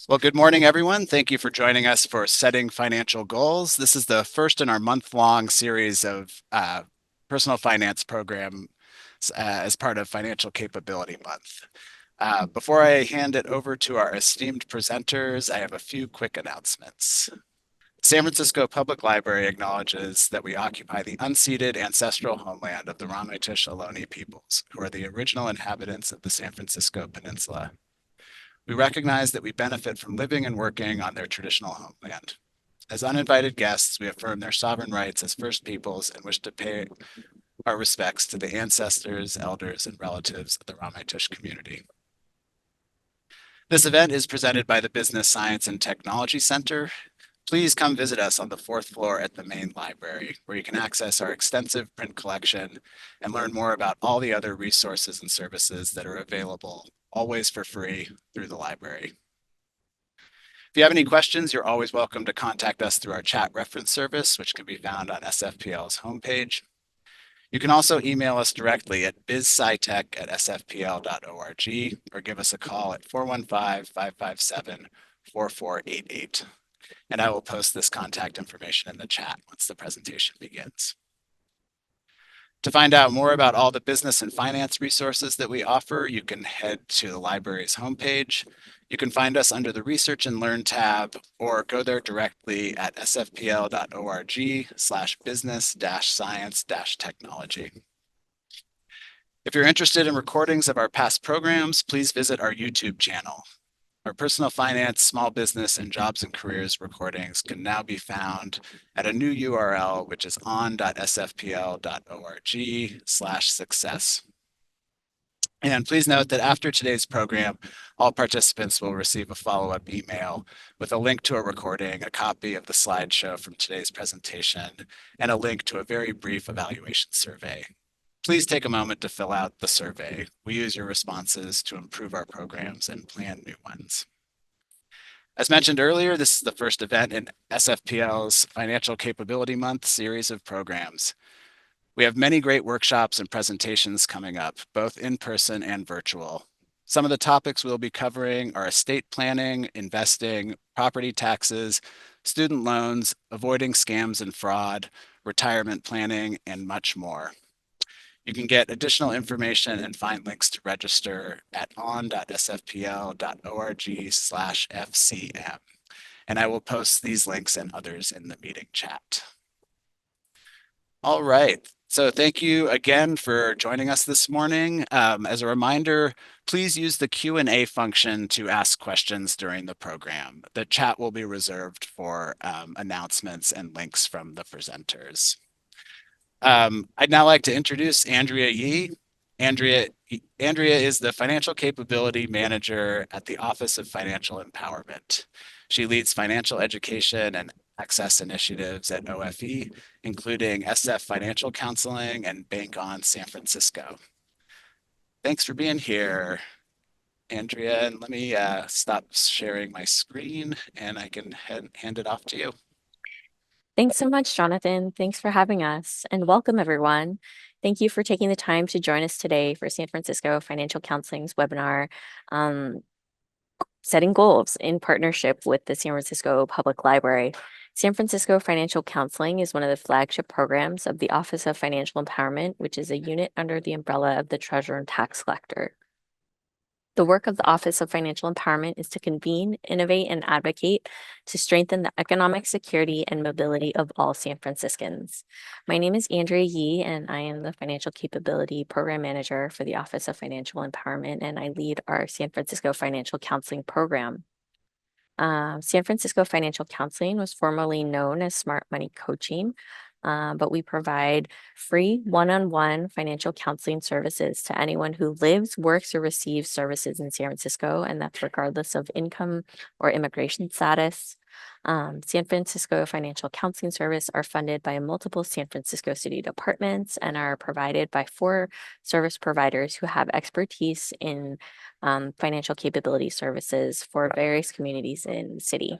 Well, good morning, everyone. Thank you for joining us for Setting Financial Goals. This is the first in our month-long series of personal finance program as part of Financial Capability Month. Before I hand it over to our esteemed presenters, I have a few quick announcements. San Francisco Public Library acknowledges that we occupy the unceded ancestral homeland of the Ramaytush Ohlone peoples, who are the original inhabitants of the San Francisco Peninsula. We recognize that we benefit from living and working on their traditional homeland. As uninvited guests, we affirm their sovereign rights as First Peoples and wish to pay our respects to the ancestors, elders, and relatives of the Ramaytush community. This event is presented by the Business Science and Technology Center. Please come visit us on the fourth floor at the main library, where you can access our extensive print collection and learn more about all the other resources and services that are available, always for free, through the library. If you have any questions, you're always welcome to contact us through our chat reference service, which can be found on SFPL's homepage. You can also email us directly at bizscitech@sfpl.org or give us a call at 415-557-4488. And I will post this contact information in the chat once the presentation begins. To find out more about all the business and finance resources that we offer, you can head to the library's homepage. You can find us under the Research and Learn tab or go there directly at sfpl.org/business-science-technology. If you're interested in recordings of our past programs, please visit our YouTube channel. Our personal finance, small business, and jobs and careers recordings can now be found at a new URL, which is on.sfpl.org/success. And please note that after today's program, all participants will receive a follow-up email with a link to a recording, a copy of the slideshow from today's presentation, and a link to a very brief evaluation survey. Please take a moment to fill out the survey. We use your responses to improve our programs and plan new ones. As mentioned earlier, this is the first event in SFPL's Financial Capability Month series of programs. We have many great workshops and presentations coming up, both in person and virtual. Some of the topics we'll be covering are estate planning, investing, property taxes, student loans, avoiding scams and fraud, retirement planning, and much more. You can get additional information and find links to register at on.sfpl.org/FCM. And I will post these links and others in the meeting chat. All right. So thank you again for joining us this morning. As a reminder, please use the Q&A function to ask questions during the program. The chat will be reserved for announcements and links from the presenters. I'd now like to introduce Andrea Yee. Andrea is the Financial Capability Manager at the Office of Financial Empowerment. She leads financial education and access initiatives at OFE, including SF Financial Counseling and Bank On San Francisco. Thanks for being here, Andrea. And let me stop sharing my screen and I can hand it off to you. Thanks so much, Jonathan. Thanks for having us, and welcome everyone. Thank you for taking the time to join us today for San Francisco Financial Counseling's webinar, Setting Goals in partnership with the San Francisco Public Library. San Francisco Financial Counseling is one of the flagship programs of the Office of Financial Empowerment, which is a unit under the umbrella of the Treasurer and Tax Collector. The work of the Office of Financial Empowerment is to convene, innovate, and advocate to strengthen the economic security and mobility of all San Franciscans. My name is Andrea Yee, and I am the Financial Capability Program Manager for the Office of Financial Empowerment, and I lead our San Francisco Financial Counseling Program. San Francisco Financial Counseling was formerly known as Smart Money Coaching, but we provide free one-on-one financial counseling services to anyone who lives, works, or receives services in San Francisco, and that's regardless of income or immigration status. San Francisco Financial Counseling Service are funded by multiple San Francisco city departments and are provided by 4 service providers who have expertise in financial capability services for various communities in the city.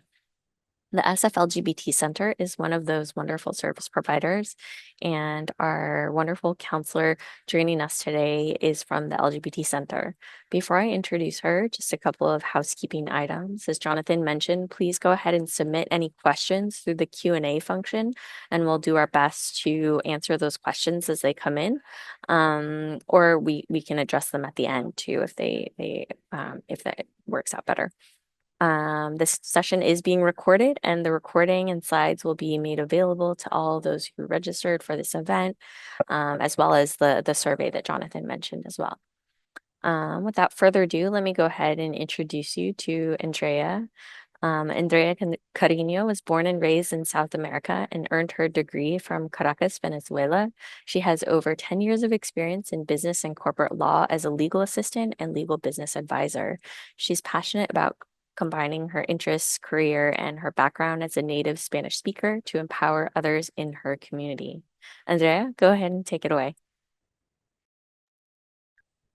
The SFLGBT Center is one of those wonderful service providers, and our wonderful counselor joining us today is from the LGBT Center. Before I introduce her, just a couple of housekeeping items. As Jonathan mentioned, please go ahead and submit any questions through the Q&A function, and we'll do our best to answer those questions as they come in, or we can address them at the end too if that works out better. This session is being recorded, and the recording and slides will be made available to all those who registered for this event, as well as the survey that Jonathan mentioned as well. Without further ado, let me go ahead and introduce you to Andrea. Andrea Carino was born and raised in South America and earned her degree from Caracas, Venezuela. She has over 10 years of experience in business and corporate law as a legal assistant and legal business advisor. She's passionate about combining her interests, career, and her background as a native Spanish speaker to empower others in her community. Andrea, go ahead and take it away.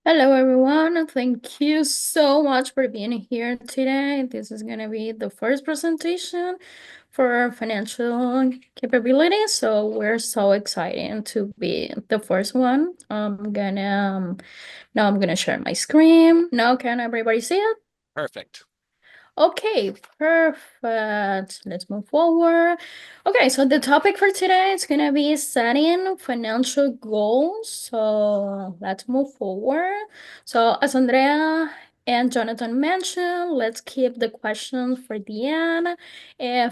Hello, everyone. Thank you so much for being here today. This is going to be the first presentation for financial capability. So we're so excited to be the first one. Now I'm gonna share my screen. Now can everybody see it? Perfect. Okay, perfect. Let's move forward. Okay, so the topic for today is gonna be setting financial goals. So let's move forward. So as Andrea and Jonathan mentioned, let's keep the questions for the end.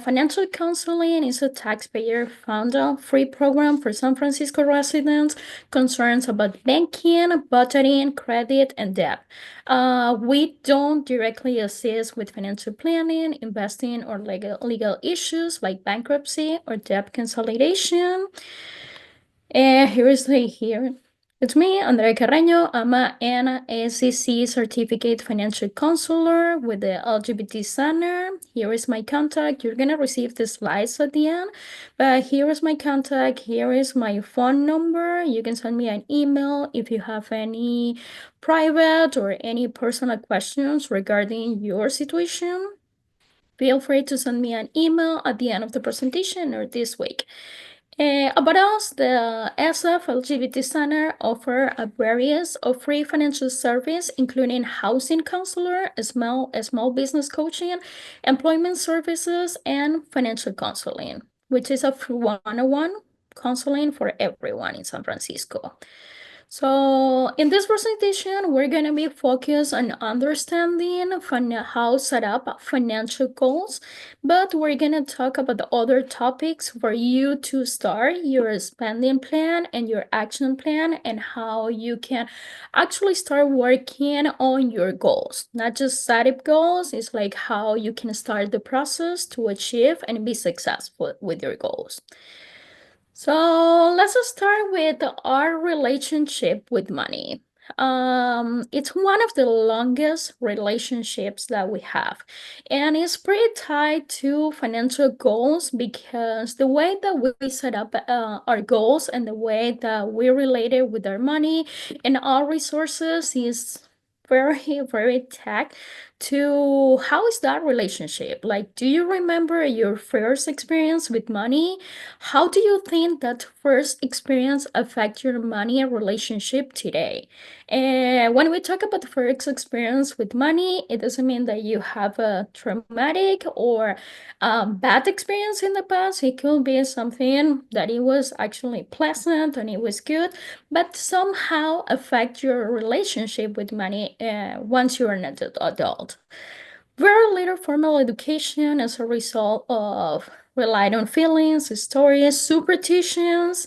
Financial counseling is a taxpayer-funded free program for San Francisco residents concerns about banking, budgeting, credit, and debt. We don't directly assist with financial planning, investing, or legal issues like bankruptcy or debt consolidation. And here. It's me, Andrea Carreño. I'm an SEC certificate financial counselor with the LGBT Center. Here is my contact. You're gonna receive the slides at the end, but here is my contact. Here is my phone number. You can send me an email if you have any private or any personal questions regarding your situation. Feel free to send me an email at the end of the presentation or this week. About us, the SF LGBT Center offer a various of free financial service, including housing counselor, small business coaching, employment services, and financial counseling, which is a one-on-one counseling for everyone in San Francisco. So in this presentation, we're going to be focused on understanding how set up financial goals, but we're going to talk about the other topics for you to start your spending plan and your action plan and how you can actually start working on your goals. Not just set up goals, it's like how you can start the process to achieve and be successful with your goals. So let's start with our relationship with money. It's one of the longest relationships that we have, and it's pretty tied to financial goals because the way that we set up our goals and the way that we relate it with our money and our resources is very tagged to how is that relationship? Like, do you remember your first experience with money? How do you think that first experience affect your money and relationship today? And when we talk about the first experience with money, it doesn't mean that you have a traumatic or bad experience in the past. It could be something that it was actually pleasant and it was good, but somehow affect your relationship with money once you're an adult. Very little formal education as a result of relying on feelings, stories, superstitions.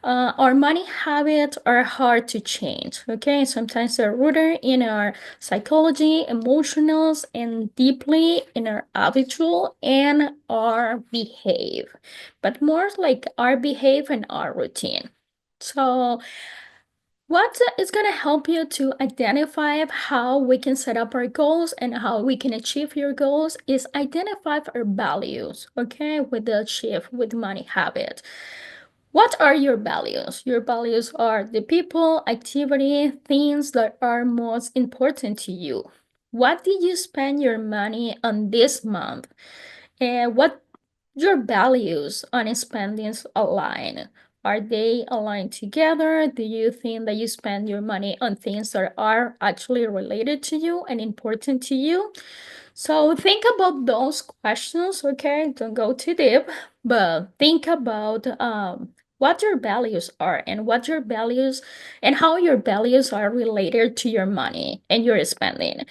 Our money habits are hard to change, okay? Sometimes they're rooted in our psychology, emotionals, and deeply in our habitual and our behave, but more like our behave and our routine. So what is going to help you to identify how we can set up our goals and how we can achieve your goals is identify our values, okay, with the achieve with money habit. What are your values? Your values are the people, activity, things that are most important to you. What did you spend your money on this month? And what your values on spendings align? Are they aligned together? Do you think that you spend your money on things that are actually related to you and important to you? So think about those questions, okay? Don't go too deep, but think about what your values are and what your values and how your values are related to your money and your spending.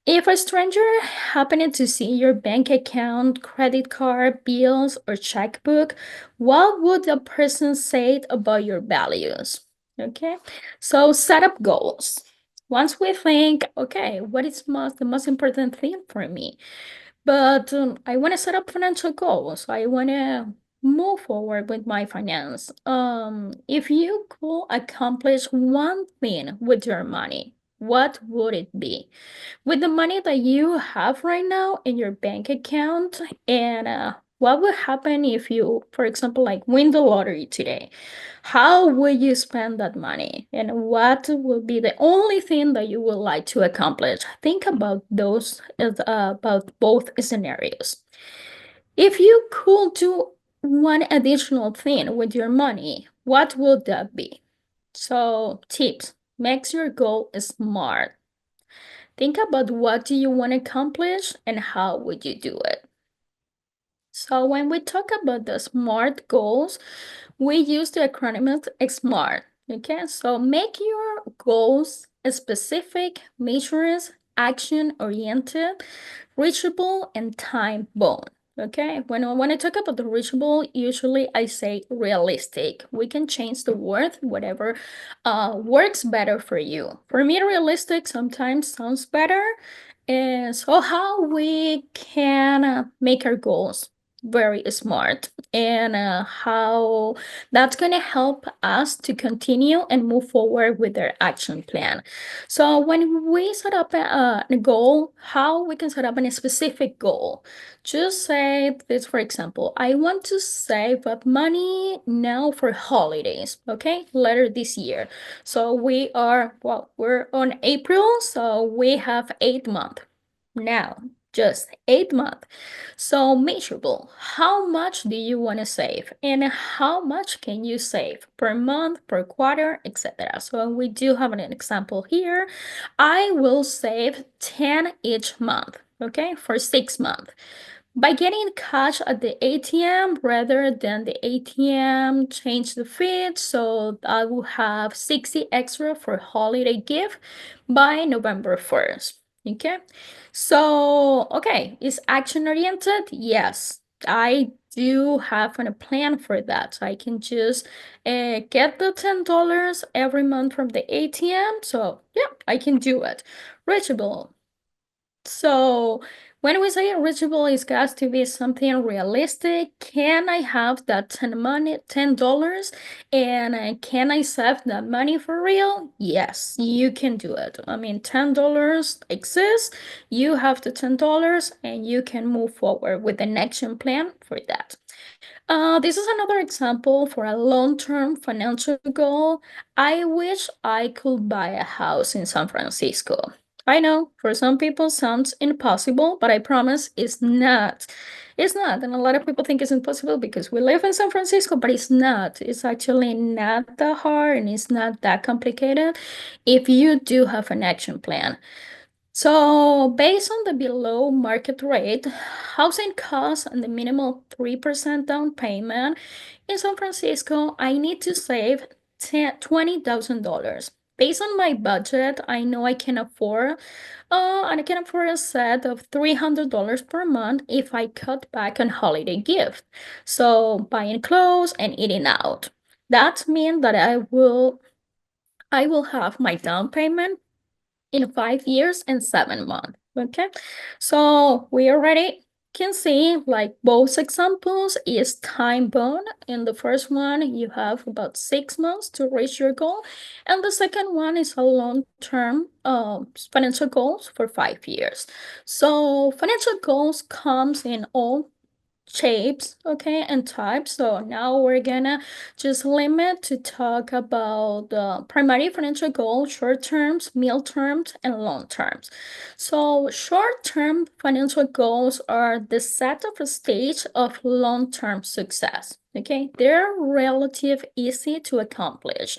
If a stranger happened to see your bank account, credit card, bills, or checkbook, what would the person say about your values? Okay, so set up goals. Once we think, okay, what is the most important thing for me? But I want to set up financial goals. I want to move forward with my finance. If you could accomplish one thing with your money, what would it be? With the money that you have right now in your bank account, and what would happen if you, for example, like win the lottery today? How would you spend that money? And what will be the only thing that you would like to accomplish? Think about those, about both scenarios. If you could do one additional thing with your money, what would that be? So, tips, make your goal smart. Think about what do you want to accomplish and how would you do it. So when we talk about the SMART goals, we use the acronym SMART. Okay, so make your goals specific, measures, action-oriented, reachable, and time-bound. Okay, when I talk about the reachable, usually I say realistic. We can change the word, whatever works better for you. For me, realistic sometimes sounds better. And so how we can make our goals very smart and how that's going to help us to continue and move forward with their action plan. So when we set up a goal, how we can set up a specific goal? Just say this, for example, I want to save up money now for holidays, okay, later this year. So we're on April, so we have 8 months now, just 8 months. So measurable, how much do you want to save and how much can you save per month, per quarter, etc. So we do have an example here. I will save 10 each month, okay, for 6 months. By getting cash at the ATM rather than the ATM change the feed, so I will have 60 extra for holiday gift by November 1st. Okay, so okay, is action oriented? Yes, I do have a plan for that. So I can just get the $10 every month from the ATM. So yeah, I can do it. Reachable. So when we say reachable, it's got to be something realistic. Can I have that $10, and can I save that money for real? Yes, you can do it. I mean, $10 exists. You have the $10, and you can move forward with an action plan for that. This is another example for a long-term financial goal. I wish I could buy a house in San Francisco. I know for some people sounds impossible, but I promise it's not. It's not. And a lot of people think it's impossible because we live in San Francisco, but it's not. It's actually not that hard and it's not that complicated if you do have an action plan. So, based on the below market rate, housing costs and the minimal 3% down payment in San Francisco, I need to save $20,000. Based on my budget, I know I can afford a set of $300 per month if I cut back on holiday gift. So, buying clothes and eating out. That means that I will have my down payment in 5 years and 7 months. Okay, so we already can see like both examples is time bound. In the first one, you have about 6 months to reach your goal, and the second one is a long-term financial goals for 5 years. So financial goals comes in all shapes, okay, and types. So now we're gonna just limit to talk about the primary financial goals, short terms, middle terms, and long terms. So short-term financial goals are the set of a stage of long-term success. Okay, they're relative easy to accomplish.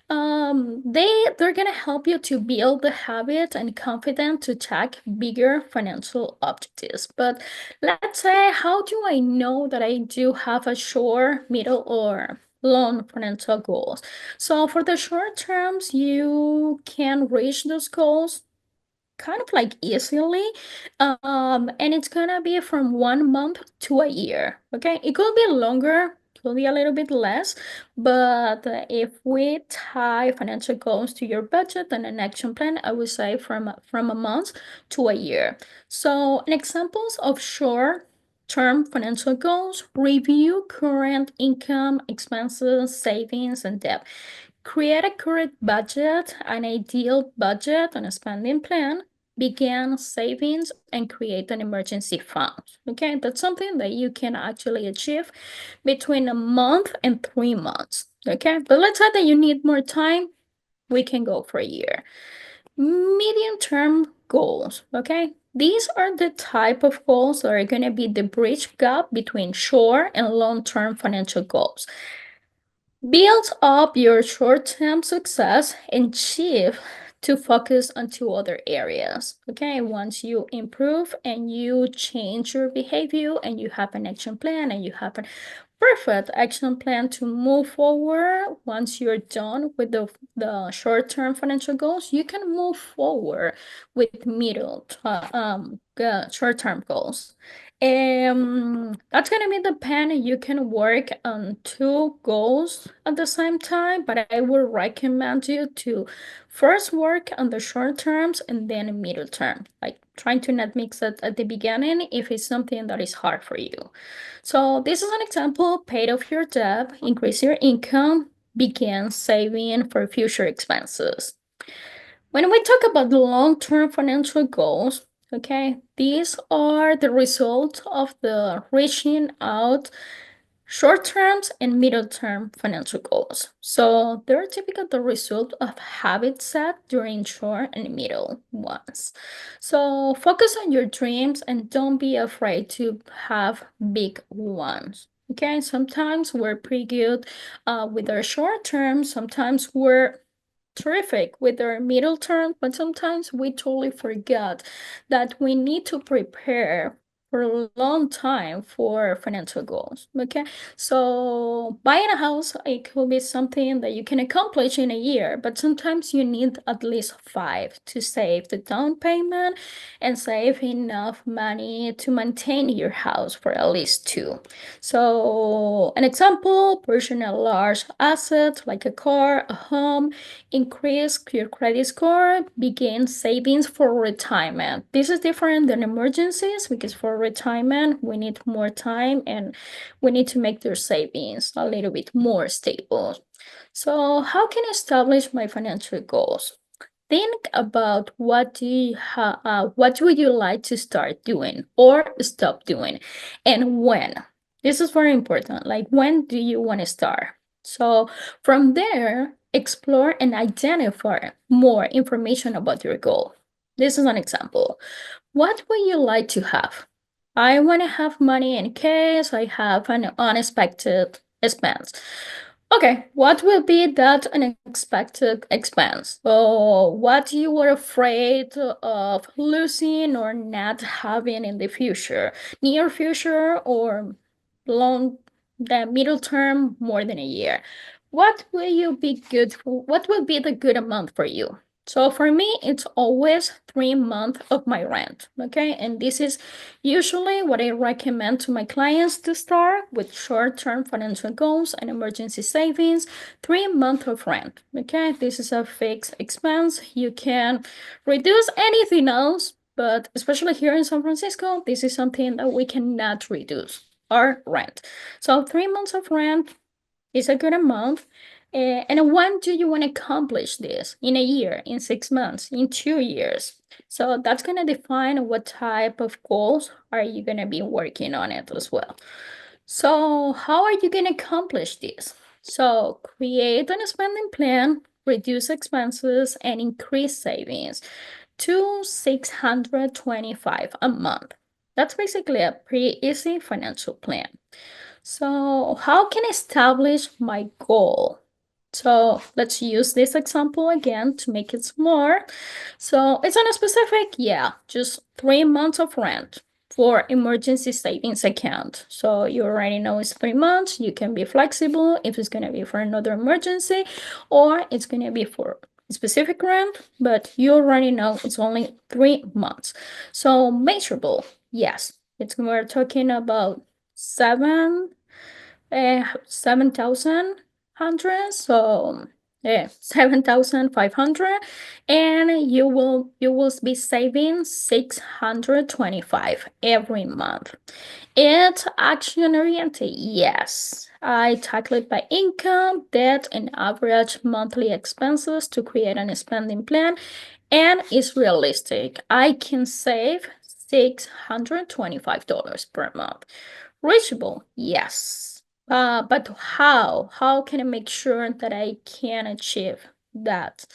They're gonna help you to build the habit and confidence to tackle bigger financial objectives. But let's say, how do I know that I do have a short, middle, or long financial goals? So for the short terms, you can reach those goals kind of like easily, and it's gonna be from 1 month to a year. Okay, it could be longer, could be a little bit less, but if we tie financial goals to your budget and an action plan, I would say from a month to a year. So examples of short term financial goals: review current income, expenses, savings, and debt. Create a current budget, an ideal budget, and a spending plan. Begin savings and create an emergency fund. Okay, that's something that you can actually achieve between a month and 3 months. Okay, but let's say that you need more time, we can go for a year. Medium term goals. Okay, these are the type of goals that are going to be the bridge gap between short and long term financial goals. Build up your short-term success and shift to focus on two other areas. Okay, once you improve and you change your behavior and you have an action plan and you have a perfect action plan to move forward, once you're done with the short-term financial goals, you can move forward with short-term goals. That's gonna be the pen. You can work on two goals at the same time, but I would recommend you to first work on the short terms and then middle term, like trying to not mix it at the beginning if it's something that is hard for you. So this is an example: pay off your debt, increase your income, begin saving for future expenses. When we talk about the long-term financial goals, okay, these are the results of the reaching out short-term and middle-term financial goals. So they're typically the result of habits set during short and middle ones. So focus on your dreams and don't be afraid to have big ones. Okay, sometimes we're pretty good with our short term, sometimes we're terrific with our middle term, but sometimes we totally forget that we need to prepare for a long time for financial goals. Okay, so buying a house, it could be something that you can accomplish in a year, but sometimes you need at least 5 to save the down payment and save enough money to maintain your house for at least 2. So an example: purchasing a large asset like a car, a home, increase your credit score, begin savings for retirement. This is different than emergencies because for retirement, we need more time and we need to make their savings a little bit more stable. So how can I establish my financial goals? Think about what would you like to start doing or stop doing, and when. This is very important. Like, when do you want to start? So from there, explore and identify more information about your goal. This is an example. What would you like to have? I want to have money in case I have an unexpected expense. Okay, what will be that unexpected expense? Oh, what you were afraid of losing or not having in the future, near future or long, the middle term, more than a year? What will you be good for? What will be the good amount for you? So for me, it's always 3 months of my rent. Okay, and this is usually what I recommend to my clients to start with: short-term financial goals and emergency savings, 3 months of rent. Okay, this is a fixed expense. You can reduce anything else, but especially here in San Francisco, this is something that we cannot reduce: our rent. So 3 months of rent is a good amount. And when do you want to accomplish this? In a year, in 6 months, in 2 years? So that's going to define what type of goals are you going to be working on it as well. So how are you going to accomplish this? So create a spending plan, reduce expenses, and increase savings to 625 a month. That's basically a pretty easy financial plan. So how can I establish my goal? So let's use this example again to make it more. So it's on a specific, yeah, just 3 months of rent for emergency savings account. So you already know it's 3 months. You can be flexible if it's going to be for another emergency or it's going to be for specific rent, but you already know it's only 3 months. So measurable, yes. We're talking about 7,100, so 7,500, and you will be saving 625 every month. It's action oriented, yes. I tackle it by income, debt, and average monthly expenses to create a spending plan, and it's realistic. I can save $625 per month. Reachable, yes. But how? How can I make sure that I can achieve that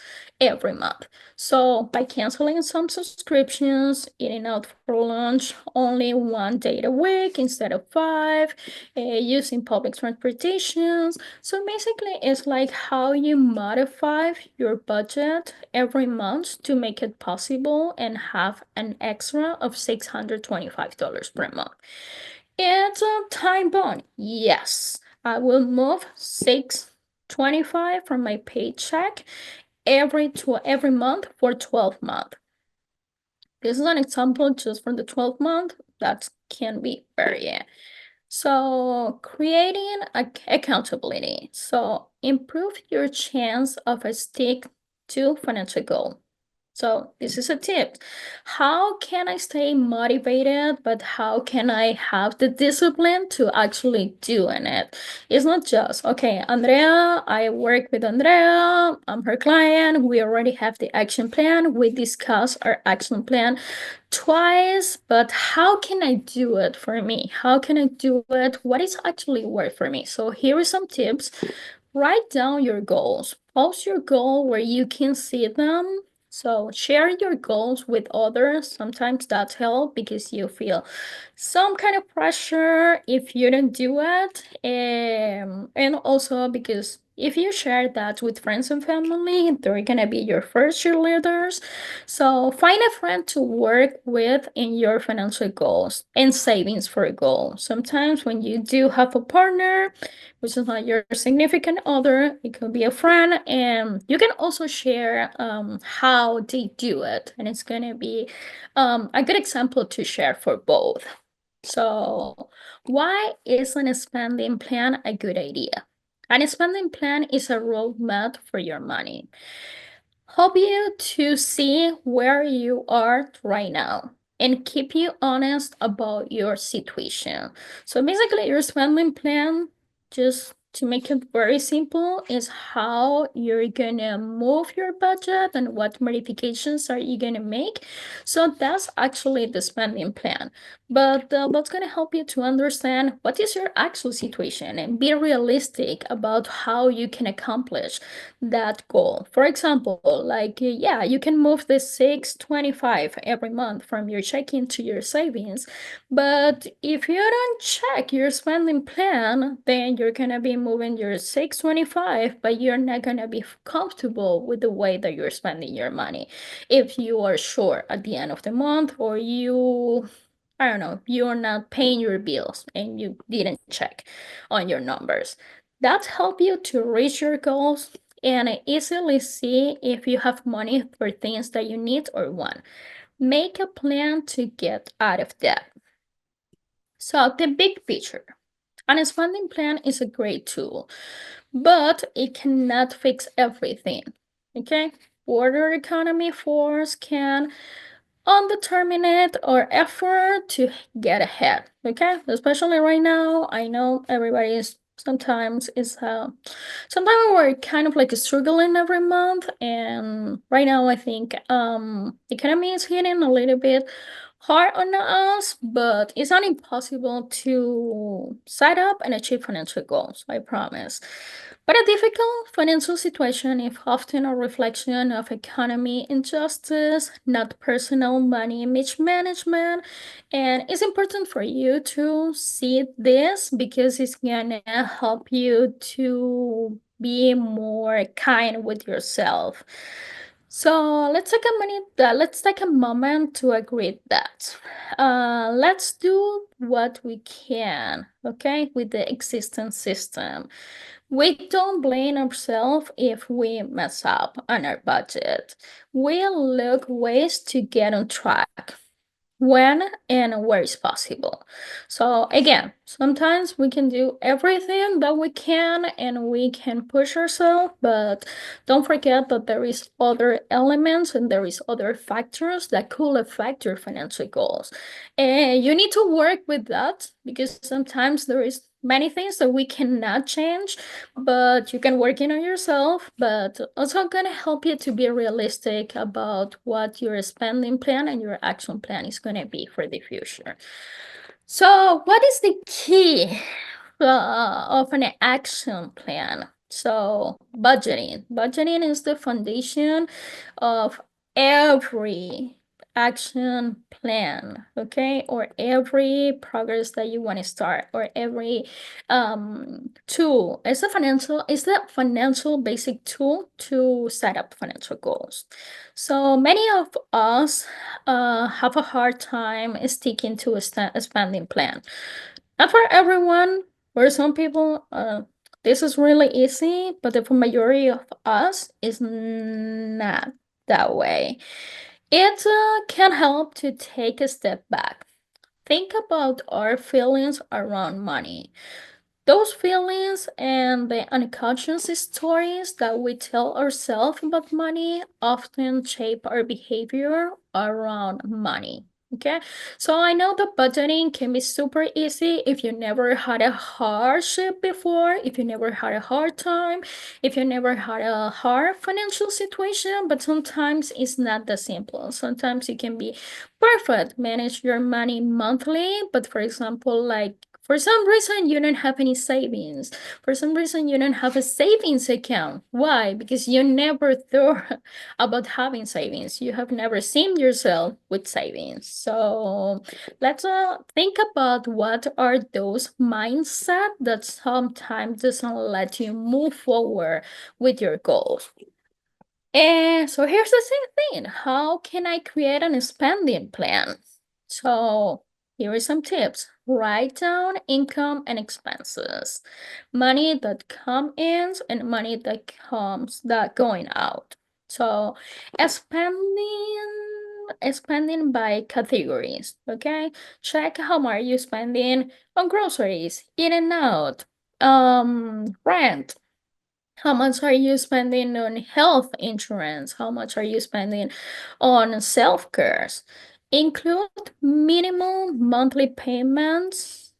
every month? So by canceling some subscriptions, eating out for lunch only 1 day a week instead of five, using public transportations. So basically, it's like how you modify your budget every month to make it possible and have an extra of $625 per month. It's a time bond. Yes, I will move 625 from my paycheck every month for 12 months. This is an example just for the 12 month. That can be very. So creating accountability. So improve your chance of a stick to financial goal. So this is a tip. How can I stay motivated, but how can I have the discipline to actually doing it? It's not just, okay, Andrea, I work with Andrea, I'm her client, we already have the action plan, we discuss our action plan twice, but how can I do it for me? How can I do it? What is actually work for me? So here are some tips. Write down your goals. Post your goal where you can see them. So share your goals with others. Sometimes that helps because you feel some kind of pressure if you don't do it. And also because if you share that with friends and family, they're gonna be your first cheerleaders. So find a friend to work with in your financial goals and savings for a goal. Sometimes when you do have a partner, which is not your significant other, it could be a friend, and you can also share how they do it, and it's gonna be a good example to share for both. So why isn't a spending plan a good idea? An spending plan is a roadmap for your money. Help you to see where you are right now and keep you honest about your situation. So basically, your spending plan, just to make it very simple, is how you're gonna move your budget and what modifications are you gonna make. So that's actually the spending plan. But what's gonna help you to understand what is your actual situation and be realistic about how you can accomplish that goal. For example, like, yeah, you can move the 625 every month from your checking to your savings, but if you don't check your spending plan, then you're gonna be moving your 625, but you're not gonna be comfortable with the way that you're spending your money. If you are short at the end of the month, or I don't know, you're not paying your bills and you didn't check on your numbers. That help you to reach your goals and easily see if you have money for things that you need or want. Make a plan to get out of debt. So the big picture. An spending plan is a great tool, but it cannot fix everything. Okay? Border economy force can undetermined or effort to get ahead. Okay, especially right now, I know everybody is Sometimes sometimes we're kind of like struggling every month, and right now I think the economy is hitting a little bit hard on us, but it's not impossible to set up and achieve financial goals, I promise. But a difficult financial situation is often a reflection of economy injustice, not personal money mismanagement. And it's important for you to see this because it's gonna help you to be more kind with yourself. So let's take a moment to agree that let's do what we can, okay, with the existing system. We don't blame ourselves if we mess up on our budget. We'll look ways to get on track when and where is possible. So again, sometimes we can do everything that we can and we can push ourselves, but don't forget that there is other elements and there is other factors that could affect your financial goals. And you need to work with that because sometimes there is many things that we cannot change, but you can work in on yourself, but also gonna help you to be realistic about what your spending plan and your action plan is gonna be for the future. So what is the key of an action plan? So budgeting. Budgeting is the foundation of every action plan, okay, or every progress that you want to start, or every tool. It's the financial basic tool to set up financial goals. So many of us have a hard time sticking to a spending plan. Not for everyone. For some people, this is really easy, but the majority of us is not that way. It can help to take a step back. Think about our feelings around money. Those feelings and the unconscious stories that we tell ourselves about money often shape our behavior around money. Okay, so I know that budgeting can be super easy if you never had a hardship before, if you never had a hard time, if you never had a hard financial situation, but sometimes it's not that simple. Sometimes it can be perfect, manage your money monthly, but for example, like for some reason, you don't have any savings. For some reason, you don't have a savings account. Why? Because you never thought about having savings. You have never seen yourself with savings. So let's think about what are those mindset that sometimes doesn't let you move forward with your goals. And so here's the same thing. How can I create a spending plan? So here are some tips. Write down income and expenses, money that come in and money that going out. So spending by categories, okay? Check how much you spending on groceries, eating out, rent, how much are you spending on health insurance? How much are you spending on self-care? Include minimum monthly payments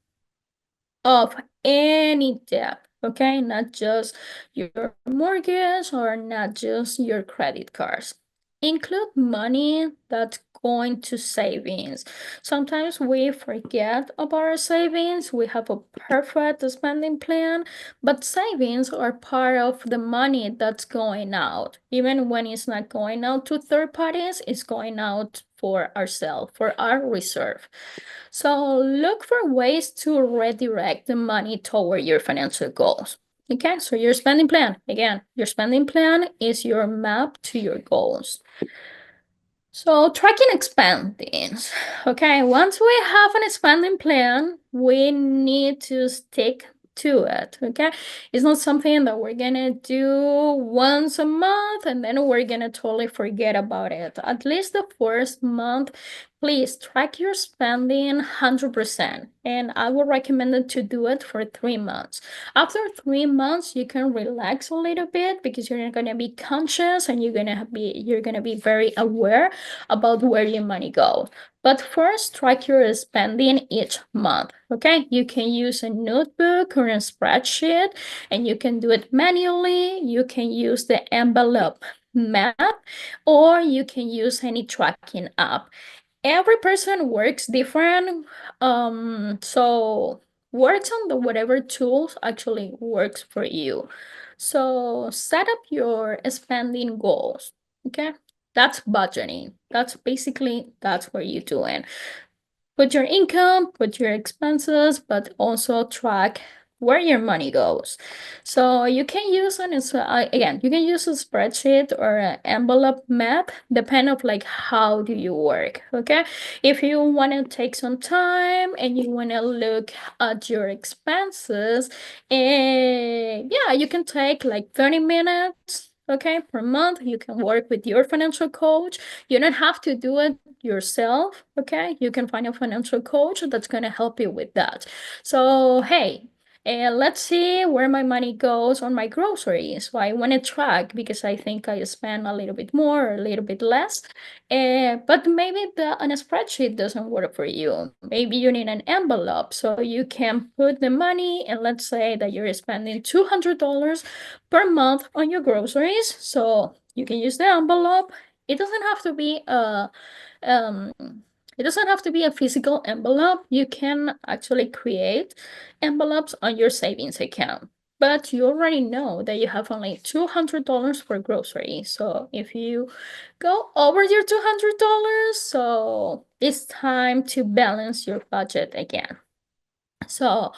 of any debt, okay? Not just your mortgage or not just your credit cards. Include money that's going to savings. Sometimes we forget about our savings. We have a perfect spending plan, but savings are part of the money that's going out. Even when it's not going out to third parties, it's going out for ourselves, for our reserve. So look for ways to redirect the money toward your financial goals. Okay, so your spending plan, again, your spending plan is your map to your goals. So tracking expendings. Okay, once we have an spending plan, we need to stick to it. Okay, it's not something that we're gonna do once a month and then we're gonna totally forget about it. At least the first month, please track your spending 100%. And I would recommend it to do it for 3 months. After 3 months, you can relax a little bit because you're not gonna be conscious and you're gonna be very aware about where your money goes. But first, track your spending each month. Okay, you can use a notebook or a spreadsheet, and you can do it manually. You can use the envelope map, or you can use any tracking app. Every person works different, so works on the whatever tools actually works for you. So set up your spending goals. Okay, that's budgeting. That's what you're doing. Put your income, put your expenses, but also track where your money goes. So you can use again, you can use a spreadsheet or an envelope map, depend of like how do you work. Okay, if you want to take some time and you want to look at your expenses, and yeah, you can take like 30 minutes. Okay, per month, you can work with your financial coach. You don't have to do it yourself. Okay, you can find a financial coach that's going to help you with that. So hey, let's see where my money goes on my groceries. So I want to track because I think I spend a little bit more or a little bit less. But maybe a spreadsheet doesn't work for you. Maybe you need an envelope so you can put the money, and let's say that you're spending $200 per month on your groceries. So you can use the envelope. It doesn't have to be um it doesn't have to be a physical envelope. You can actually create envelopes on your savings account. But you already know that you have only $200 for groceries. So if you go over your $200, so it's time to balance your budget again. So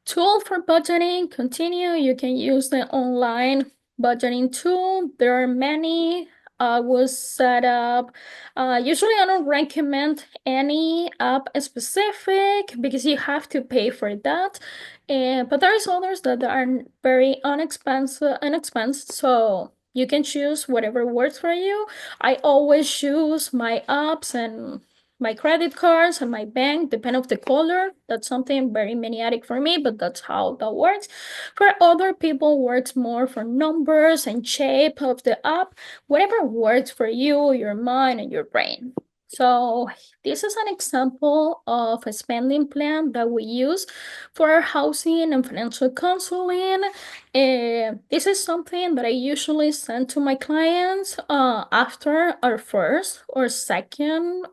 tool for budgeting, continue. You can use the online budgeting tool. There are many. Was set up. Usually, I don't recommend any app specific because you have to pay for that. But there's others that are very inexpensive. So you can choose whatever works for you. I always choose my apps and my credit cards and my bank depend of the color. That's something very maniatic for me, but that's how that works. For other people, works more for numbers and shape of the app. Whatever works for you, your mind, and your brain. So this is an example of a spending plan that we use for our housing and financial counseling. This is something that I usually send to my clients after our first or second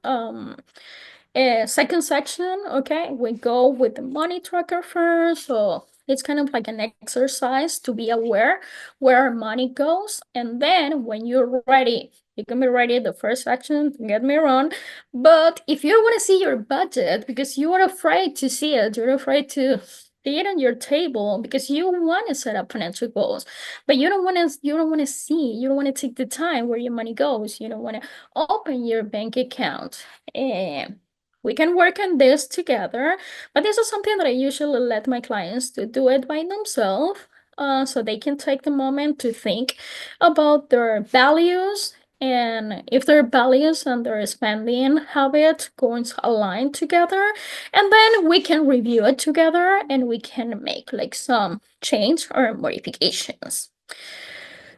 section. Okay, we go with the money tracker first. So it's kind of like an exercise to be aware where our money goes. And then when you're ready, you can be ready the first section, don't get me wrong. But if you don't want to see your budget because you are afraid to see it, you're afraid to see it on your table because you want to set up financial goals, but you don't want to take the time where your money goes. You don't want to open your bank account. And we can work on this together, but this is something that I usually let my clients to do it by themselves, so they can take the moment to think about their values and if their values and their spending habit goals align together, and then we can review it together and we can make like some change or modifications.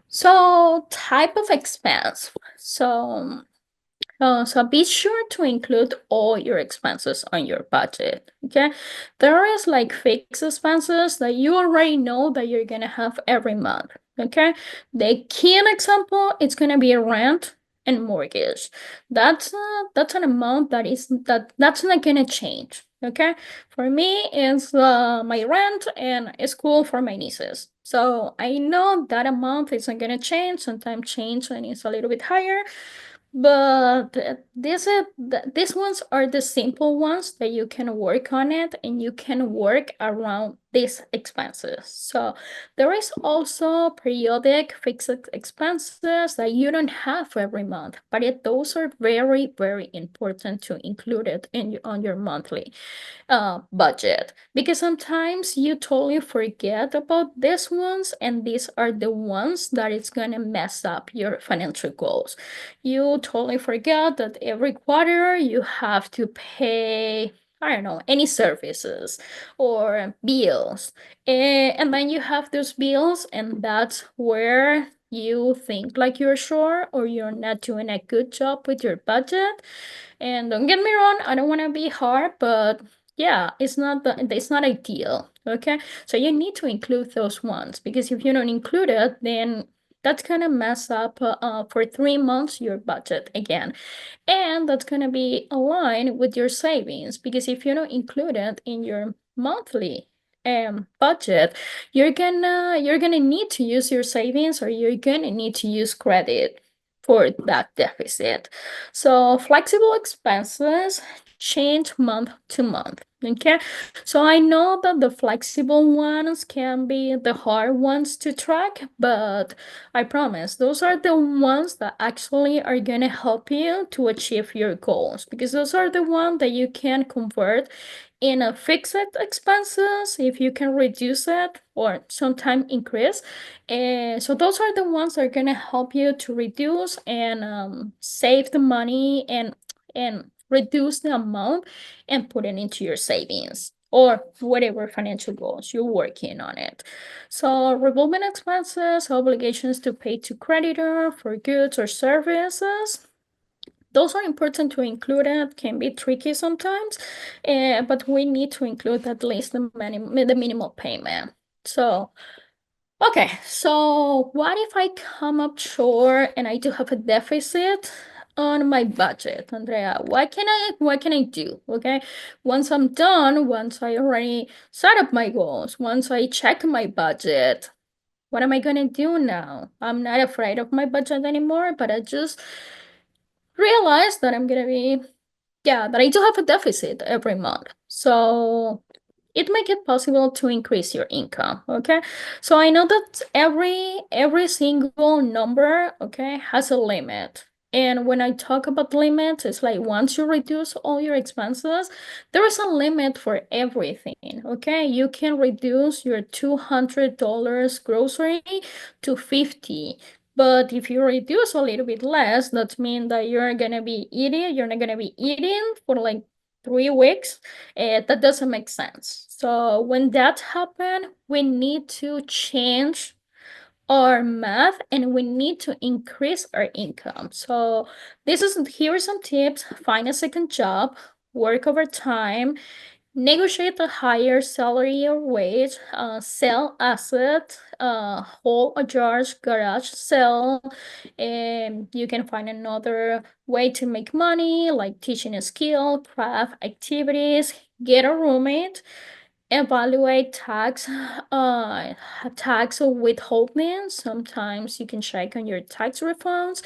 So type of expense. So be sure to include all your expenses on your budget. Okay, there is like fixed expenses that you already know that you're gonna have every month. Okay, the key example it's gonna be rent and mortgage. That's an amount that's not gonna change. Okay, for me it's my rent and school for my nieces. So I know that amount isn't gonna change. Sometimes change and it's a little bit higher, but these ones are the simple ones that you can work on it and you can work around these expenses. So there is also periodic fixed expenses that you don't have every month, but those are very, very important to include it on your monthly budget, because sometimes you totally forget about these ones, and these are the ones that it's gonna mess up your financial goals. You totally forget that every quarter you have to pay, I don't know, any services or bills. And then you have those bills, and that's where you think like you're sure or you're not doing a good job with your budget. And don't get me wrong, I don't want to be hard, but yeah, it's not ideal. Okay, so you need to include those ones, because if you don't include it, then that's gonna mess up for 3 months your budget again. And that's gonna be aligned with your savings, because if you don't include it in your monthly budget, you're gonna need to use your savings, or you're gonna need to use credit for that deficit. So flexible expenses change month to month. Okay, so I know that the flexible ones can be the hard ones to track, but I promise those are the ones that actually are gonna help you to achieve your goals, because those are the ones that you can convert in a fixed expenses if you can reduce it or sometimes increase. And so those are the ones that are gonna help you to reduce and save the money and reduce the amount and put it into your savings or whatever financial goals you're working on it. So revolving expenses, obligations to pay to creditor for goods or services, those are important to include. It can be tricky sometimes, but we need to include at least the minimal payment. So okay, so what if I come up short and I do have a deficit on my budget, Andrea? What can I do? Okay, once I'm done, once I already set up my goals, once I check my budget, what am I gonna do now? I'm not afraid of my budget anymore, but I just realized that that I do have a deficit every month. So it make it possible to increase your income. Okay, so I know that every single number, okay, has a limit. And when I talk about limits, it's like once you reduce all your expenses, there is a limit for everything. Okay, you can reduce your $200 grocery to 50. But if you reduce a little bit less, that means that you're not gonna be eating for like 3 weeks. That doesn't make sense. So when that happens, we need to change our math and we need to increase our income. So here are some tips. Find a second job, work overtime, negotiate a higher salary or wage, sell asset, hold a garage sale, and you can find another way to make money, like teaching a skill, craft activities, get a roommate, evaluate tax withholding. Sometimes you can check on your tax refunds,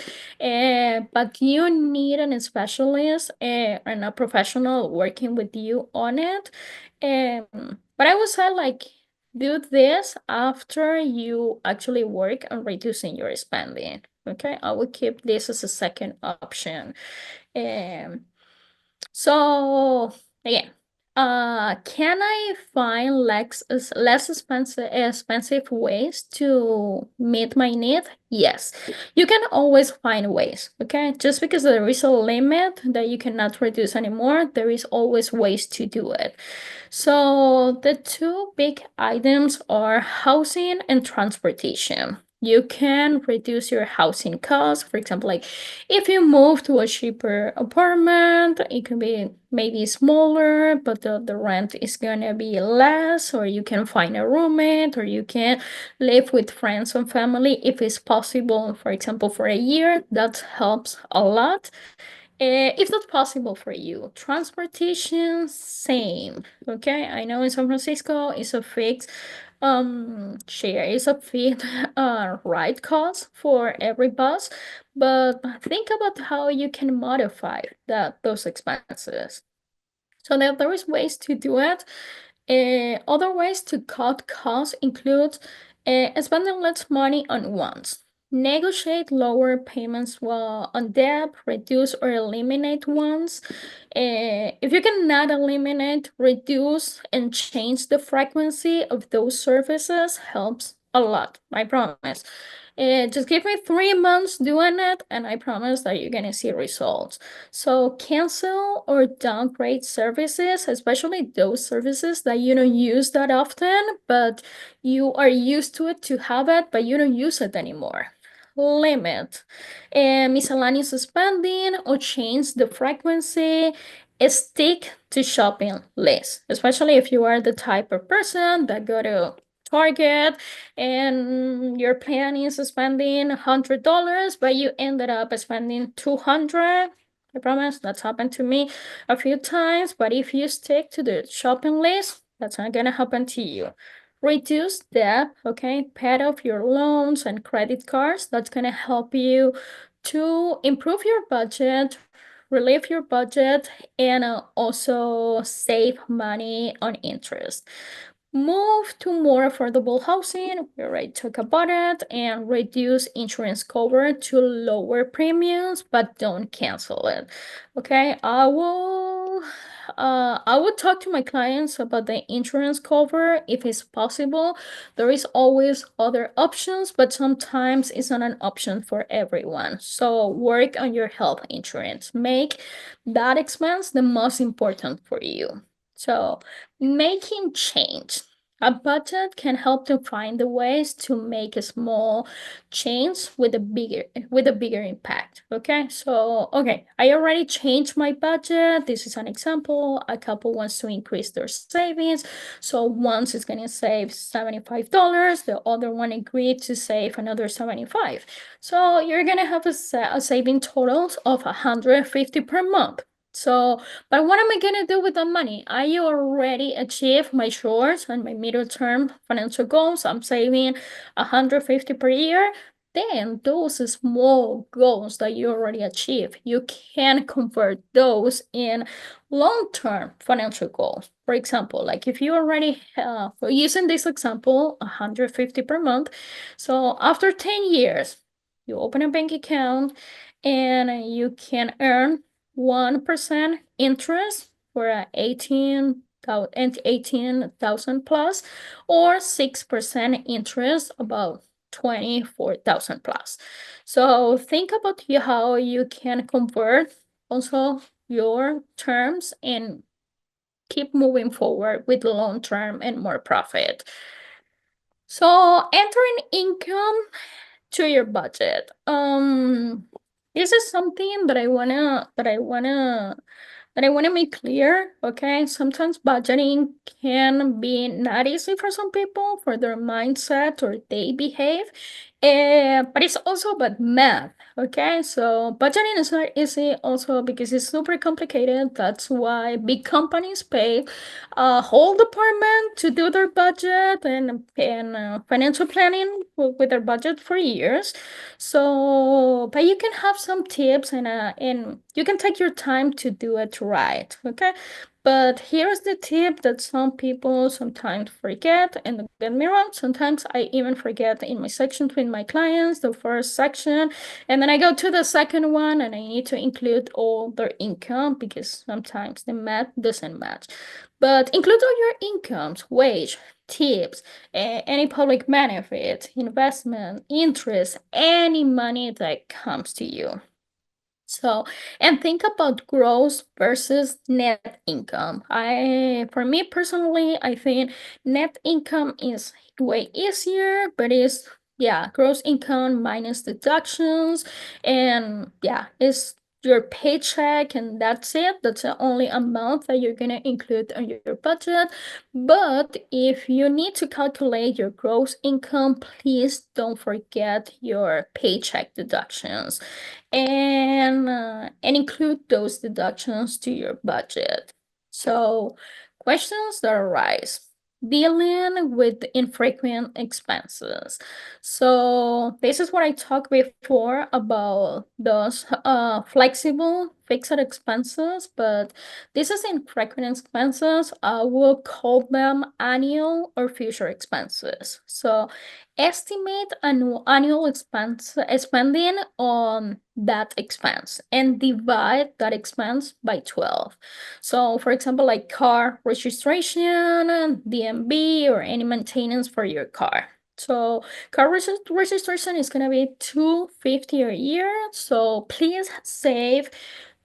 but you need a specialist and a professional working with you on it. But I would say, like, do this after you actually work on reducing your spending. Okay, I would keep this as a second option. um so again, can I find less expensive ways to meet my need? Yes, you can always find ways. Okay, just because there is a limit that you cannot reduce anymore, there is always ways to do it. So the two big items are housing and transportation. You can reduce your housing costs. For example, like if you move to a cheaper apartment, it can be maybe smaller, but the rent is gonna be less, or you can find a roommate, or you can live with friends and family if it's possible, for example, for a year. That helps a lot. If that's possible for you. Transportation, same. Okay, I know in San Francisco it's a fixed share, is a fixed ride cost for every bus, but think about how you can modify those expenses. So there is ways to do it. Other ways to cut costs include spending less money on wants, negotiate lower payments while on debt, reduce or eliminate ones. If you cannot eliminate, reduce and change the frequency of those services helps a lot, I promise. Just give me 3 months doing it, and I promise that you're gonna see results. So cancel or downgrade services, especially those services that you don't use that often, but you are used to it to have it, but you don't use it anymore. Limit miscellaneous spending or change the frequency. Stick to shopping lists, especially if you are the type of person that go to Target and your plan is spending $100, but you ended up spending 200. I promise that's happened to me a few times, but if you stick to the shopping list, that's not gonna happen to you. Reduce debt, okay? Pay off your loans and credit cards. That's gonna help you to improve your budget, relieve your budget, and also save money on interest. Move to more affordable housing, we already talked about it, and reduce insurance cover to lower premiums, but don't cancel it. Okay, I will talk to my clients about the insurance cover if it's possible. There is always other options, but sometimes it's not an option for everyone. So work on your health insurance. Make that expense the most important for you. So making change. A budget can help to find the ways to make a small change with a bigger impact. Okay, so I already changed my budget. This is an example. A couple wants to increase their savings. So once it's gonna save $75, the other one agreed to save another 75. So you're gonna have a saving total of 150 per month. So, but what am I gonna do with that money? I already achieved my short and my middle term financial goals. I'm saving 150 per year. Then those small goals that you already achieved, you can convert those in long-term financial goals. For example, like if you already for using this example, 150 per month. So after 10 years, you open a bank account and you can earn 1% interest for 18,000 plus, or 6% interest about 24,000 plus. So think about how you can convert also your terms and keep moving forward with long term and more profit. So entering income to your budget. This is something that I wanna make clear, okay? Sometimes budgeting can be not easy for some people for their mindset or they behave. But it's also about math, okay? So budgeting is not easy also because it's super complicated. That's why big companies pay a whole department to do their budget and financial planning with their budget for years. So, but you can have some tips and you can take your time to do it right, okay? But here's the tip that some people sometimes forget, and don't get me wrong, sometimes I even forget in my sections with my clients, the first section, and then I go to the second one and I need to include all their income because sometimes the math doesn't match. But include all your incomes, wage, tips, any public benefit, investment, interest, any money that comes to you. So, and think about gross versus net income. For me personally, I think net income is way easier, but yeah, gross income minus deductions, and yeah, it's your paycheck, and that's it. That's the only amount that you're gonna include on your budget. But if you need to calculate your gross income, please don't forget your paycheck deductions and include those deductions to your budget. So, questions that arise. Dealing with infrequent expenses. So this is what I talked before about those flexible fixed expenses, but this is infrequent expenses. I will call them annual or future expenses. So estimate annual expense spending on that expense and divide that expense by 12. So for example, like car registration, DMV, or any maintenance for your car. So car registration is gonna be $250 a year. So please save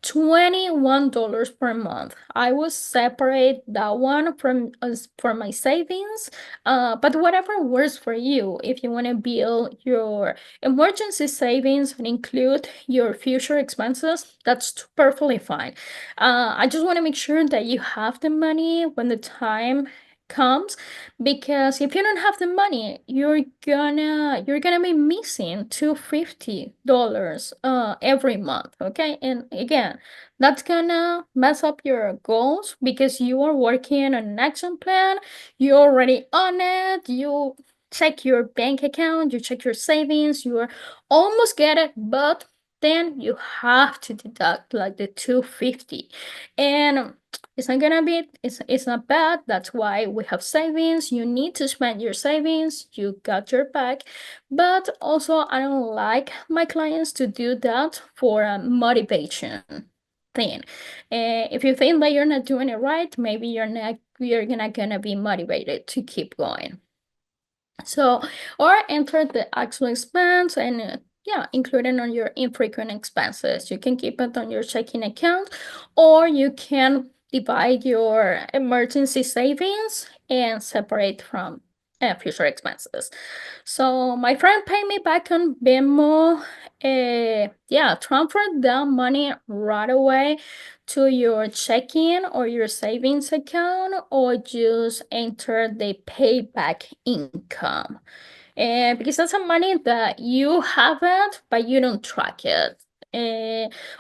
$21 per month. I will separate that one from for my savings, but whatever works for you. If you want to build your emergency savings and include your future expenses, that's perfectly fine. I just want to make sure that you have the money when the time comes, because if you don't have the money, you're gonna be missing $250 every month. Okay, and again, that's gonna mess up your goals because you are working on an action plan. You're already on it. You check your bank account, you check your savings, you are almost get it, but then you have to deduct like the 250, and it's not gonna be, it's not bad. That's why we have savings. You need to spend your savings, you got your back. But also, I don't like my clients to do that for a motivation thing. If you think that you're not doing it right, maybe you're not gonna be motivated to keep going. So, or enter the actual expense and yeah, include it on your infrequent expenses. You can keep it on your checking account, or you can divide your emergency savings and separate from future expenses. So my friend paid me back on Venmo. Yeah, transfer that money right away to your checking or your savings account, or just enter the payback income. And because that's some money that you have it, but you don't track it.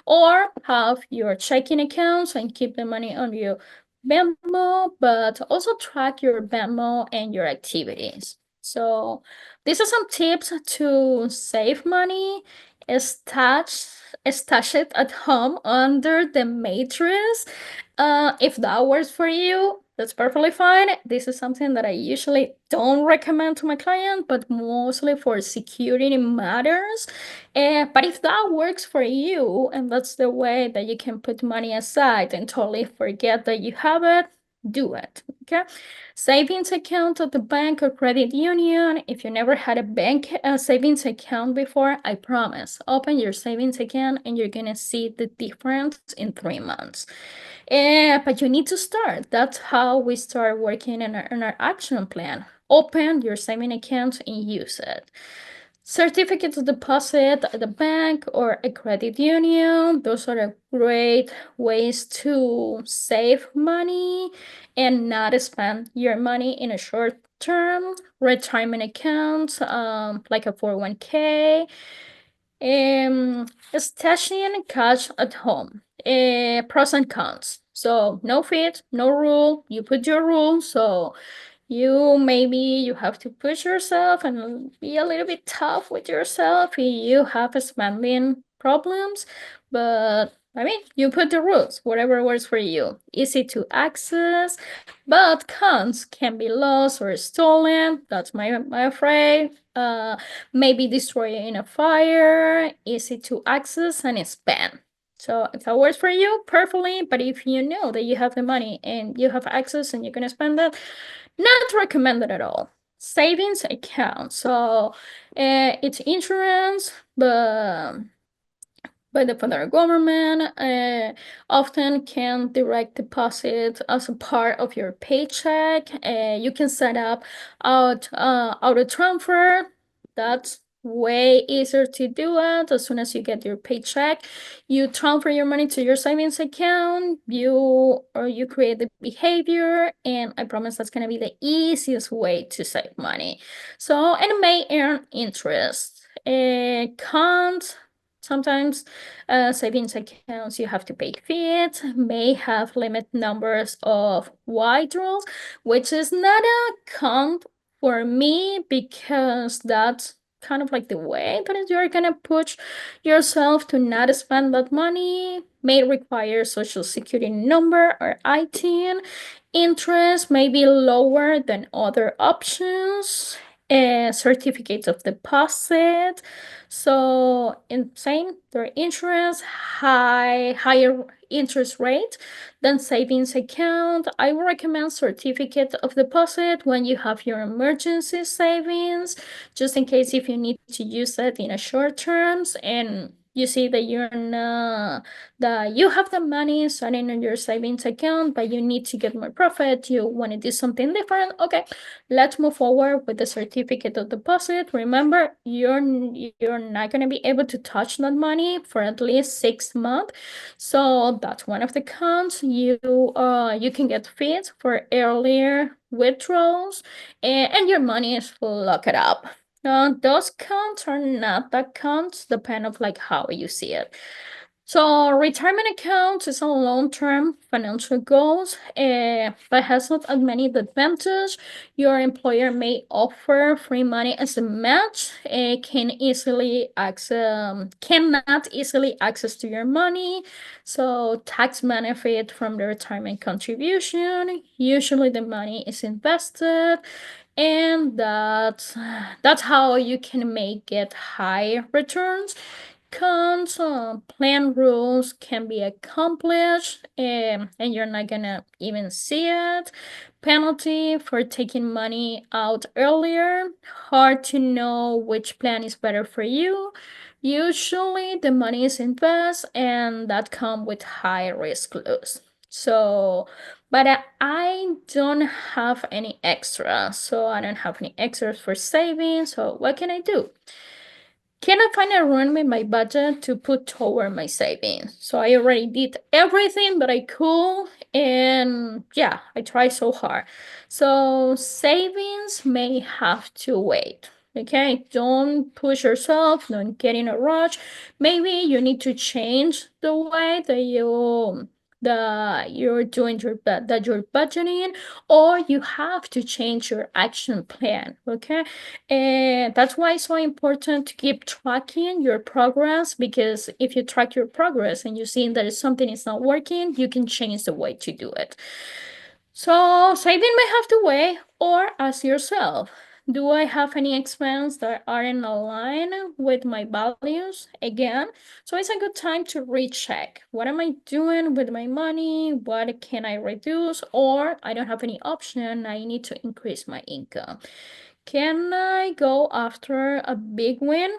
Or have your checking accounts and keep the money on your Venmo, but also track your Venmo and your activities. So these are some tips to save money. Stash it at home under the mattress. If that works for you, that's perfectly fine. This is something that I usually don't recommend to my client, but mostly for security matters. But if that works for you, and that's the way that you can put money aside and totally forget that you have it, do it. Okay. Savings account at the bank or credit union. If you never had a bank savings account before, I promise, open your savings account and you're gonna see the difference in 3 months. But you need to start. That's how we start working on our action plan. Open your saving account and use it. Certificate of deposit at the bank or a credit union. Those are great ways to save money and not spend your money in a short term. Retirement accounts, like a 401k. Stashing cash at home. Pros and cons. So no fit, no rule. You put your rule. So you have to push yourself and be a little bit tough with yourself if you have spending problems. But I mean, you put the rules, whatever works for you. Easy to access, but cons can be lost or stolen. That's my afraid. Maybe destroyed in a fire, easy to access and spend. So if that works for you, perfectly. But if you know that you have the money and you have access and you're gonna spend it, not recommended at all. Savings account. So it's insurance, but by the federal government, often can direct deposit as a part of your paycheck. You can set up auto transfer. That's way easier to do it. As soon as you get your paycheck, you transfer your money to your savings account. You create the behavior, and I promise that's gonna be the easiest way to save money. So, and it may earn interest. Cons. Sometimes savings accounts you have to pay fees, may have limit numbers of withdrawals, which is not a con for me because that's kind of like the way that you're gonna push yourself to not spend that money may require social security number or ITIN. Interest may be lower than other options. Certificates of deposit. So in same, their interest higher interest rate than savings account. I would recommend certificate of deposit when you have your emergency savings, just in case if you need to use it in a short terms and you see that you have the money sitting in your savings account, but you need to get more profit, you want to do something different. Okay, let's move forward with the certificate of deposit. Remember, you're not going to be able to touch that money for at least 6 months. So that's one of the cons. You can get fees for earlier withdrawals, and your money is locked up. Those counts are not that counts, depend of like how you see it. So retirement accounts is a long-term financial goals, but has not as many advantages. Your employer may offer free money as a match. Cannot easily access to your money. So tax benefit from the retirement contribution. Usually the money is invested, and that's how you can make it high returns. Cons, plan rules can be accomplished, and you're not gonna even see it. Penalty for taking money out earlier. Hard to know which plan is better for you. Usually the money is invest and that come with high risk loss. So, but I don't have any extra. So I don't have any extras for savings. So what can I do? Can I find a room in my budget to put toward my savings? So I already did everything that I could, and yeah, I tried so hard. So savings may have to wait. Okay, don't push yourself, don't get in a rush. Maybe you need to change the way that you're doing that you're budgeting, or you have to change your action plan. Okay, and that's why it's so important to keep tracking your progress, because if you track your progress and you see that something is not working, you can change the way to do it. So saving may have to wait, or ask yourself, do I have any expense that are in line with my values? Again, so it's a good time to recheck. What am I doing with my money? What can I reduce? Or I don't have any option. I need to increase my income. Can I go after a big win?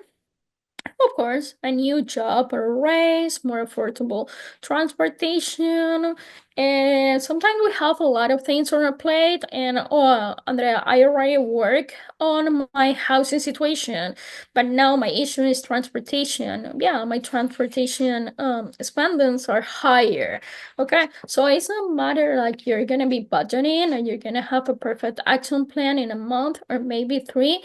Of course, a new job or a raise, more affordable transportation. And sometimes we have a lot of things on our plate. And oh, Andrea, I already work on my housing situation, but now my issue is transportation. Yeah, my transportation spendings are higher. Okay, so it's a matter like you're gonna be budgeting and you're gonna have a perfect action plan in a month or maybe 3.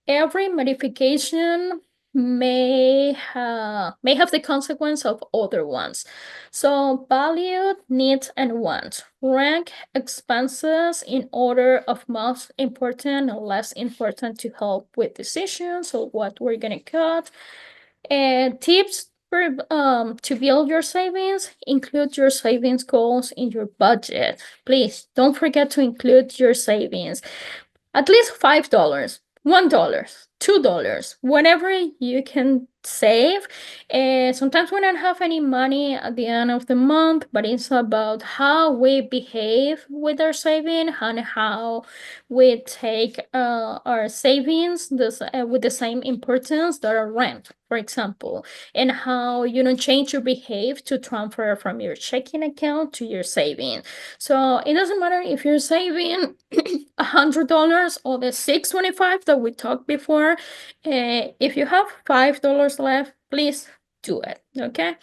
Every modification may have the consequence of other ones. So value, needs, and wants. Rank expenses in order of most important and less important to help with decisions. So what we're gonna cut. And tips for to build your savings: include your savings goals in your budget. Please don't forget to include your savings. At least $5, $1, $2, whatever you can save. And sometimes we don't have any money at the end of the month, but it's about how we behave with our saving and how we take our savings with the same importance that our rent, for example, and how you don't change your behavior to transfer from your checking account to your saving. So it doesn't matter if you're saving $100 or the 625 that we talked before. If you have $5 left, please do it. Okay.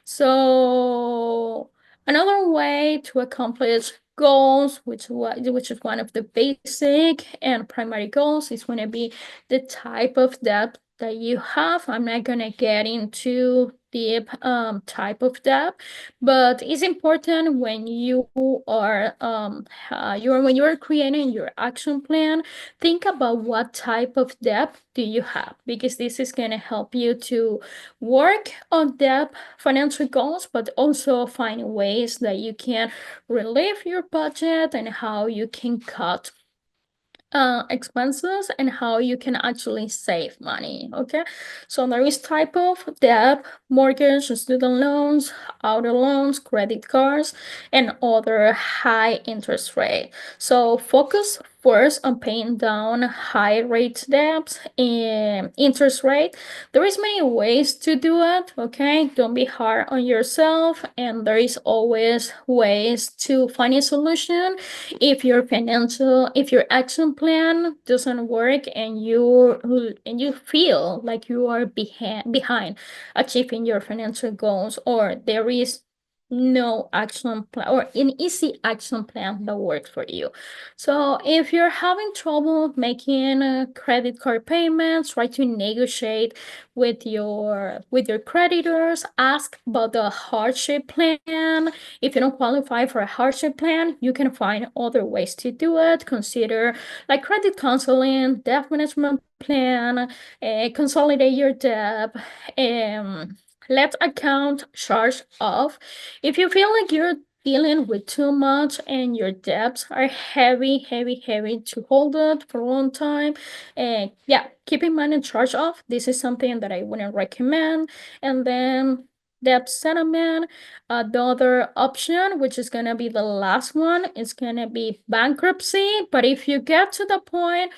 So another way to accomplish goals, which is one of the basic and primary goals, is going to be the type of debt that you have. I'm not gonna get into deep type of debt, but it's important when you are when you are creating your action plan, think about what type of debt do you have, because this is gonna help you to work on debt financial goals, but also find ways that you can relieve your budget and how you can cut expenses and how you can actually save money. Okay, so there is type of debt: mortgage, student loans, auto loans, credit cards, and other high interest rate. So focus first on paying down high rate debts and interest rate. There is many ways to do it. Okay, don't be hard on yourself, and there is always ways to find a solution if your action plan doesn't work and you feel like you are behind achieving your financial goals, or there is no action plan or an easy action plan that works for you. So if you're having trouble making credit card payments, try to negotiate with your creditors. Ask about the hardship plan. If you don't qualify for a hardship plan, you can find other ways to do it. Consider like credit counseling, debt management plan, consolidate your debt, let account charge off. If you feel like you're dealing with too much and your debts are heavy to hold it for a long time, and yeah, keep in mind and charge off. This is something that I wouldn't recommend. And then debt settlement. The other option, which is gonna be the last one, is gonna be bankruptcy. But if you get to the point,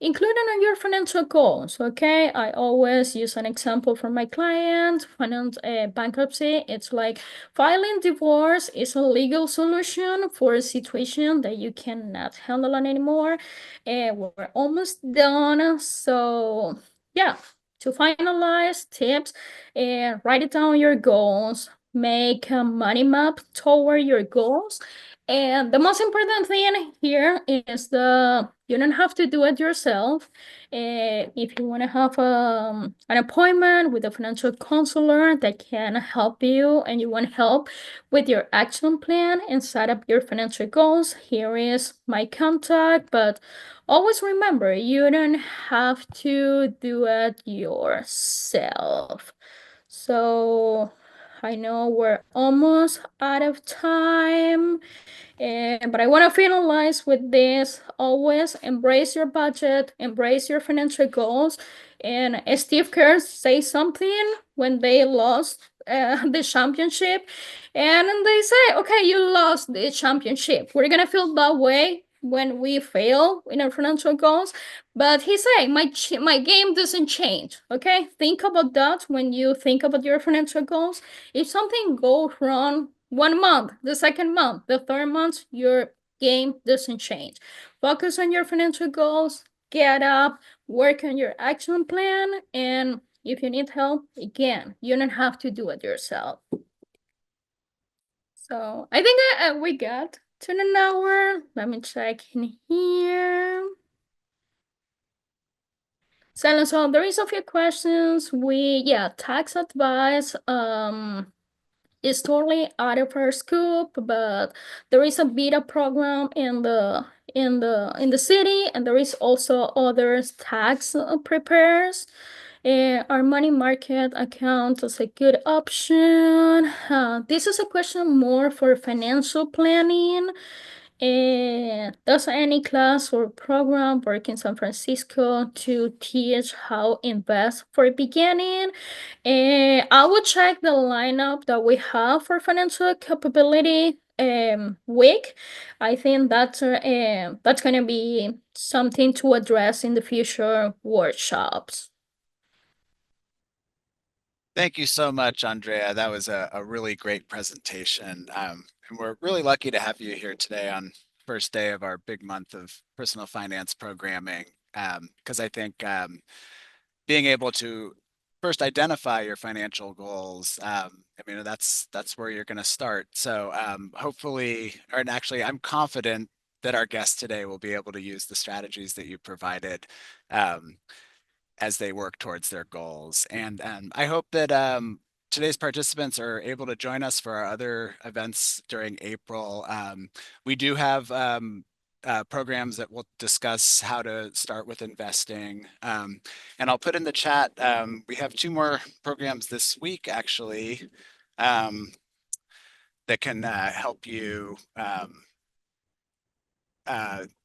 include it on your financial goals. Okay, I always use an example from my client. Bankruptcy. It's like filing divorce is a legal solution for a situation that you cannot handle it anymore. We're almost done. So yeah, to finalize tips, write it down your goals, make a money map toward your goals. And the most important thing here is you don't have to do it yourself. If you want to have an appointment with a financial counselor that can help you and you want help with your action plan and set up your financial goals, here is my contact. But always remember, you don't have to do it yourself. So I know we're almost out of time. But I want to finalize with this. Always embrace your budget, embrace your financial goals. And Steve Kerr say something when they lost the championship. And they say, okay, you lost the championship. We're going to feel that way when we fail in our financial goals. But he say, my game doesn't change. Okay, think about that when you think about your financial goals. If something goes wrong 1 month, the second month, the third month, your game doesn't change. Focus on your financial goals, get up, work on your action plan, and if you need help, again, you don't have to do it yourself. So I think we got to an hour. Let me check in here. So there is a few questions. Tax advice. It's totally out of our scope, but there is a beta program in the city, and there is also other tax preparers. Our money market account is a good option. This is a question more for financial planning. Does any class or program work in San Francisco to teach how invest for beginning? I will check the lineup that we have for financial capability week. I think that's gonna be something to address in the future workshops. Thank you so much, Andrea. That was a really great presentation. And we're really lucky to have you here today on first day of our big month of personal finance programming. Because I think being able to first identify your financial goals, I mean, that's where you're going to start. So hopefully, or actually, I'm confident that our guest today will be able to use the strategies that you provided. Um, as they work towards their goals. And I hope that today's participants are able to join us for our other events during April. We do have programs that will discuss how to start with investing. And I'll put in the chat, we have two more programs this week, actually, that can help you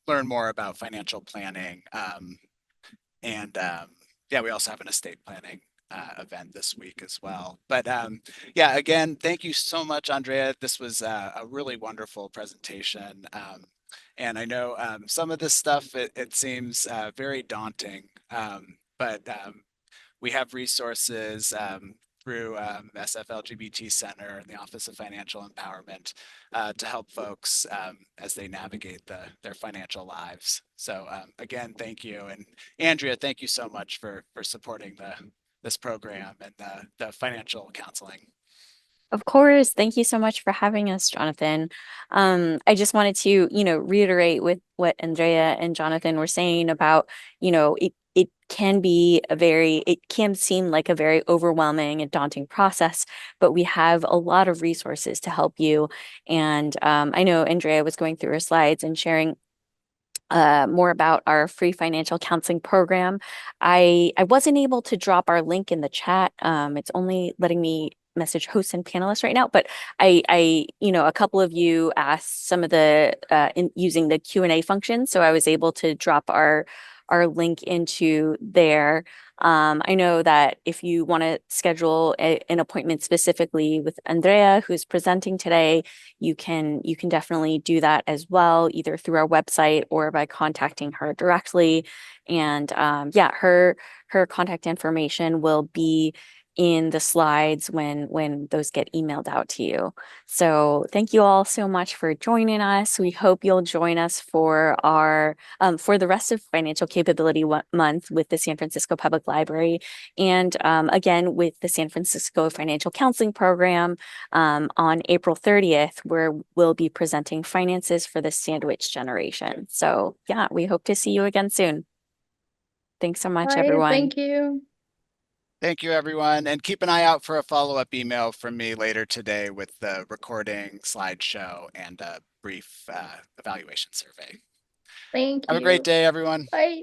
learn more about financial planning. And yeah, we also have an estate planning event this week as well. But yeah, again, thank you so much, Andrea. This was a really wonderful presentation. And I know some of this stuff, it seems very daunting, but we have resources through SFLGBT Center and the Office of Financial Empowerment to help folks as they navigate their financial lives. So again, thank you. And Andrea, thank you so much for supporting this program and the financial counseling. Of course. Thank you so much for having us, Jonathan. I just wanted to, reiterate with what Andrea and Jonathan were saying about, it can be it can seem like a very overwhelming and daunting process, but we have a lot of resources to help you. And I know Andrea was going through her slides and sharing more about our free financial counseling program. I wasn't able to drop our link in the chat. It's only letting me message hosts and panelists right now, but a couple of you asked some of the in using the Q&A function, so I was able to drop our link into there. I know that if you want to schedule an appointment specifically with Andrea, who's presenting today, you can definitely do that as well, either through our website or by contacting her directly. And yeah, her contact information will be in the slides when those get emailed out to you. So thank you all so much for joining us. We hope you'll join us for our for the rest of Financial Capability Month with the San Francisco Public Library, and again with the San Francisco Financial Counseling Program on April 30th, where we'll be presenting finances for the sandwich generation. So yeah, we hope to see you again soon. Thanks so much, Bye. everyone. Thank you. Thank you, everyone. And keep an eye out for a follow-up email from me later today with the recording, slideshow, and a brief evaluation survey. Thank Have a great you. day, everyone. Bye.